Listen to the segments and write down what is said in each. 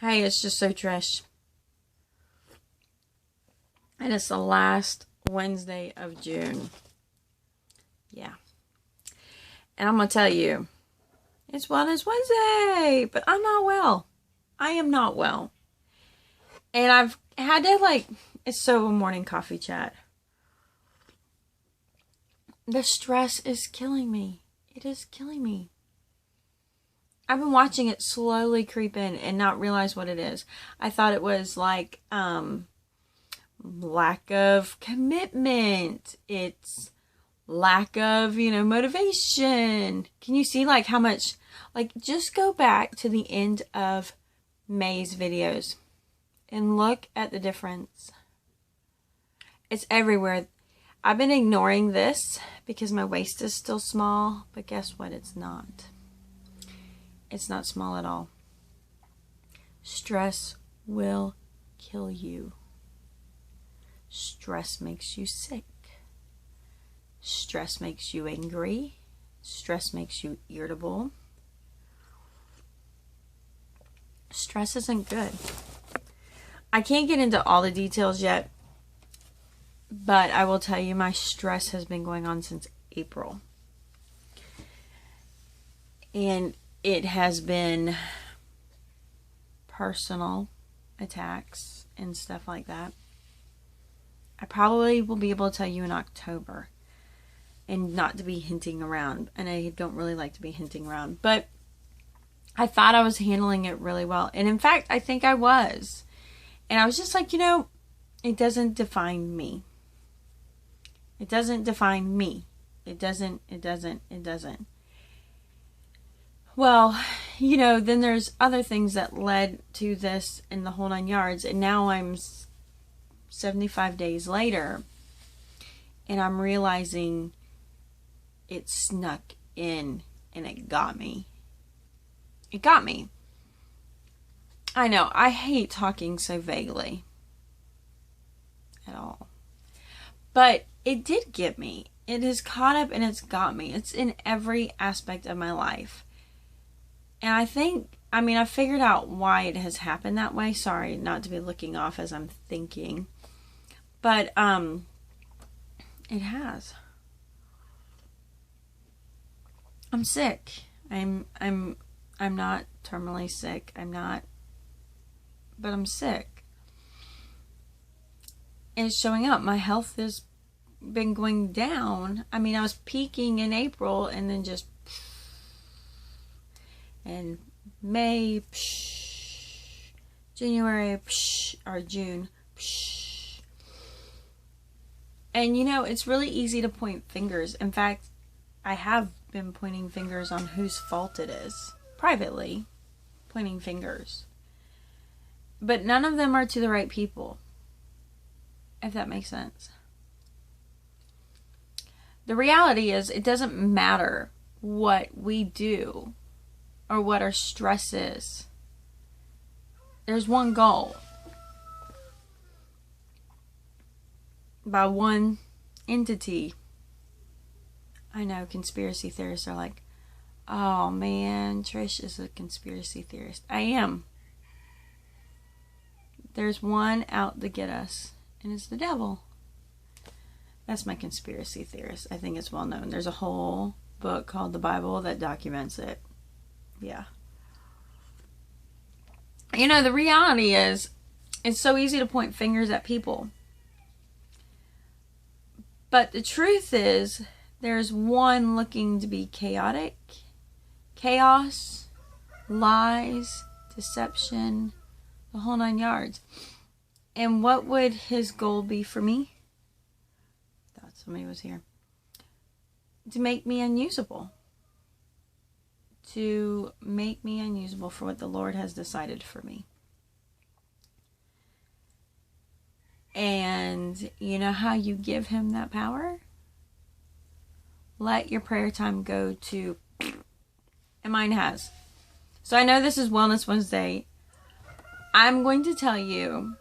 Hey, it's just so Trish. And it's the last Wednesday of June. Yeah. And I'm going to tell you, it's Wellness Wednesday, but I'm not well. I am not well. And I've had to, it's so a morning coffee chat. The stress is killing me. It is killing me. I've been watching it slowly creep in and not realize what it is. I thought it was lack of commitment. It's lack of, motivation. Can you see how much, just go back to the end of May's videos and look at the difference. It's everywhere. I've been ignoring this because my waist is still small, but guess what? It's not. It's not small at all. Stress will kill you. Stress makes you sick. Stress makes you angry. Stress makes you irritable. Stress isn't good. I can't get into all the details yet, but I will tell you my stress has been going on since April. And it has been personal attacks and stuff like that. I probably will be able to tell you in October, and not to be hinting around. And I don't really like to be hinting around, but I thought I was handling it really well. And in fact, I think I was. And I was just like, it doesn't define me. It doesn't define me. It doesn't. Well, then there's other things that led to this in the whole 9 yards. And now I'm 75 days later, and I'm realizing it snuck in and it got me. It got me. I know, I hate talking so vaguely at all. But it did get me. It has caught up and it's got me. It's in every aspect of my life. And I figured out why it has happened that way. Sorry, not to be looking off as I'm thinking. But it has. I'm sick. I'm not terminally sick. But I'm sick. And it's showing up. My health has been going down. I was peaking in April and then just, and May, January, or June, and it's really easy to point fingers. In fact, I have been pointing fingers on whose fault it is. Privately, pointing fingers. But none of them are to the right people. If that makes sense. The reality is, it doesn't matter what we do or what our stress is. There's one goal. By one entity. I know conspiracy theorists are like, oh man, Trish is a conspiracy theorist. I am. There's one out to get us, and it's the devil. That's my conspiracy theorist. I think it's well known. There's a whole book called the Bible that documents it. Yeah. The reality is, it's so easy to point fingers at people. But the truth is, there's one looking to be chaotic, chaos, lies, deception, the whole 9 yards. And what would his goal be for me? Thought somebody was here. To make me unusable. To make me unusable for what the Lord has decided for me. And you know how you give him that power? Let your prayer time go to, and mine has. So I know this is Wellness Wednesday. I'm going to tell you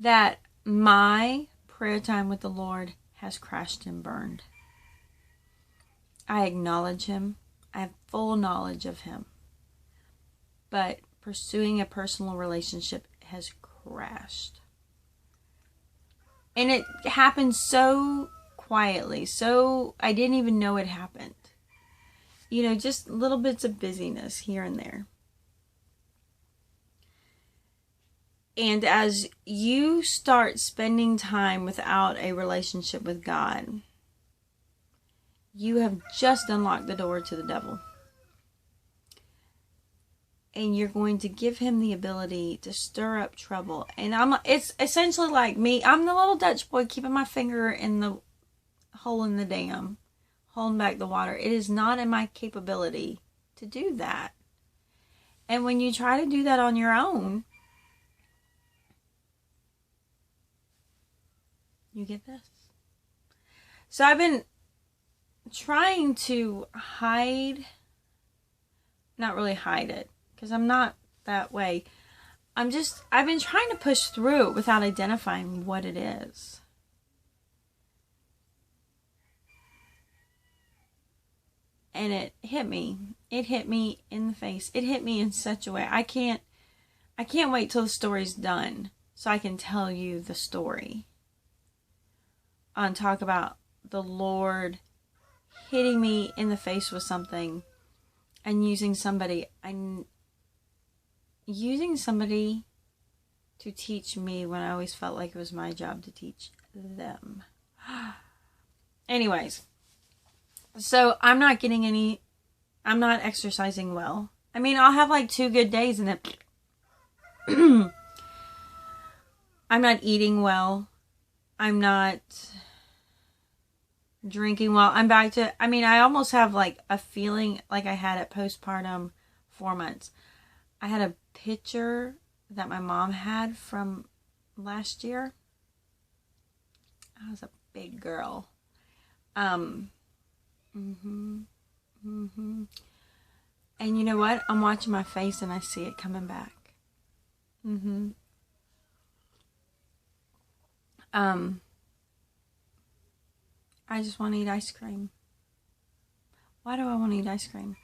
that my prayer time with the Lord has crashed and burned. I acknowledge him. I have full knowledge of him. but pursuing a personal relationship has crashed. And it happened so quietly, so I didn't even know it happened. You know, just little bits of busyness here and there. And as you start spending time without a relationship with God, you have just unlocked the door to the devil. And you're going to give him the ability to stir up trouble. And it's essentially like me. I'm the little Dutch boy keeping my finger in the hole in the dam, holding back the water. It is not in my capability to do that. And when you try to do that on your own, you get this. So I've been trying to not really hide it, because I'm not that way. I've been trying to push through it without identifying what it is. And it hit me. It hit me in the face. It hit me in such a way. I can't wait till the story's done so I can tell you the story. And talk about the Lord hitting me in the face with something and using somebody to teach me when I always felt like it was my job to teach them. Anyways, so I'm not exercising well. I mean, I'll have like 2 good days and then I'm not eating well. I'm not drinking well. I'm back to, I almost have like a feeling like I had at postpartum 4 months. I had a picture that my mom had from last year. I was a big girl. And you know what? I'm watching my face and I see it coming back. I just want to eat ice cream. Why do I want to eat ice cream?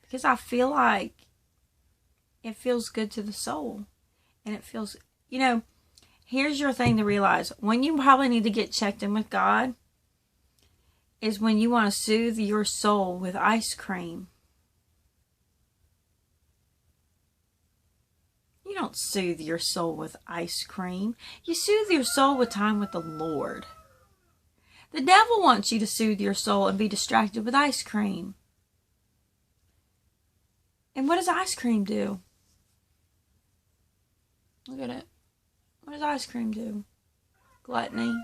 Because I feel like it feels good to the soul. And it feels, here's your thing to realize. When you probably need to get checked in with God is when you want to soothe your soul with ice cream. You don't soothe your soul with ice cream. You soothe your soul with time with the Lord. The devil wants you to soothe your soul and be distracted with ice cream. And what does ice cream do? Look at it. What does ice cream do? Gluttony.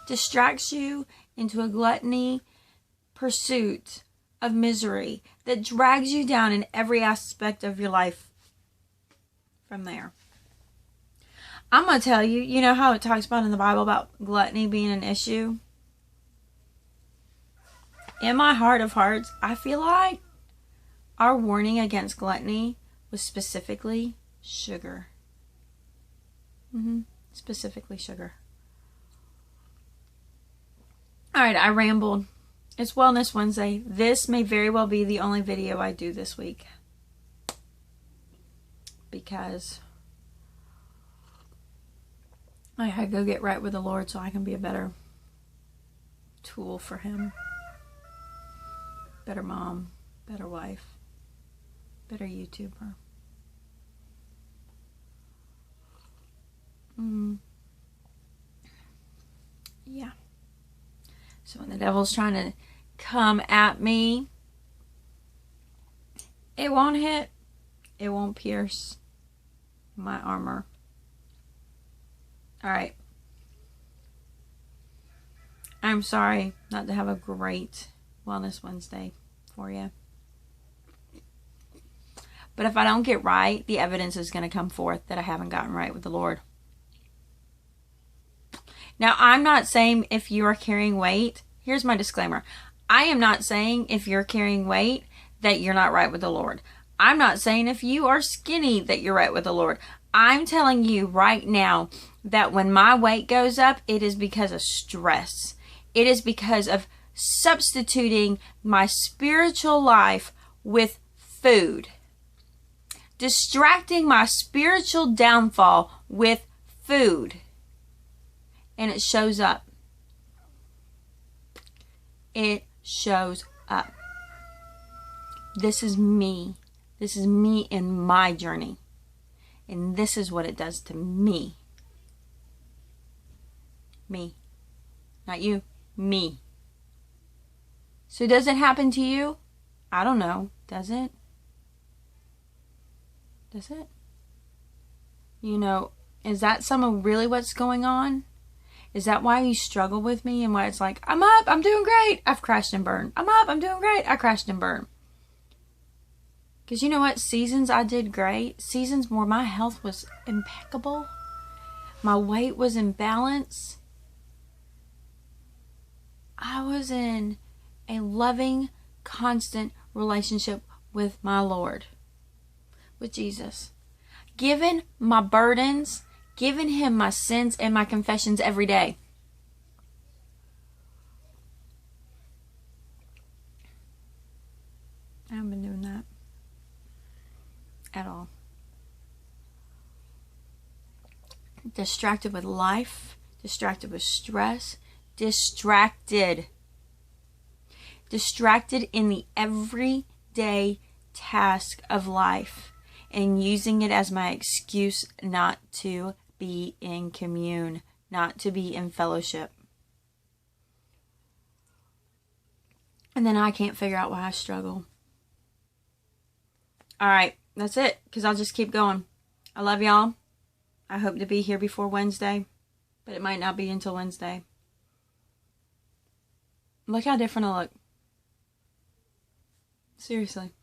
Distracts you into a gluttony pursuit of misery that drags you down in every aspect of your life from there. I'm going to tell you, you know how it talks about in the Bible about gluttony being an issue? In my heart of hearts, I feel like our warning against gluttony was specifically sugar. Specifically sugar. Alright, I rambled. It's Wellness Wednesday. This may very well be the only video I do this week. Because I had to go get right with the Lord so I can be a better tool for Him. Better mom, better wife, better YouTuber. Yeah. So when the devil's trying to come at me, it won't hit. It won't pierce my armor. Alright. I'm sorry not to have a great Wellness Wednesday for you. But if I don't get right, the evidence is going to come forth that I haven't gotten right with the Lord. Now, I'm not saying if you are carrying weight, here's my disclaimer. I am not saying if you're carrying weight that you're not right with the Lord. I'm not saying if you are skinny that you're right with the Lord. I'm telling you right now that when my weight goes up, it is because of stress. It is because of substituting my spiritual life with food. distracting my spiritual downfall with food. And it shows up. It shows up. This is me. This is me in my journey. And this is what it does to me. Me. Not you. Me. So does it happen to you? I don't know. Does it? Does it? You know, is that some of really what's going on? Is that why you struggle with me and why it's like, I'm up, I'm doing great, I've crashed and burned. I'm up, I'm doing great, I crashed and burned. Because you know what? Seasons I did great. Seasons where my health was impeccable. My weight was in balance. I was in a loving, constant relationship with my Lord. With Jesus. Giving my burdens, giving Him my sins and my confessions every day. I haven't been doing that at all. Distracted with life, distracted with stress, distracted in the everyday task of life and using it as my excuse not to be in commune, not to be in fellowship. And then I can't figure out why I struggle. All right, that's it, because I'll just keep going. I love y'all. I hope to be here before Wednesday, but it might not be until Wednesday. Look how different I look. Seriously.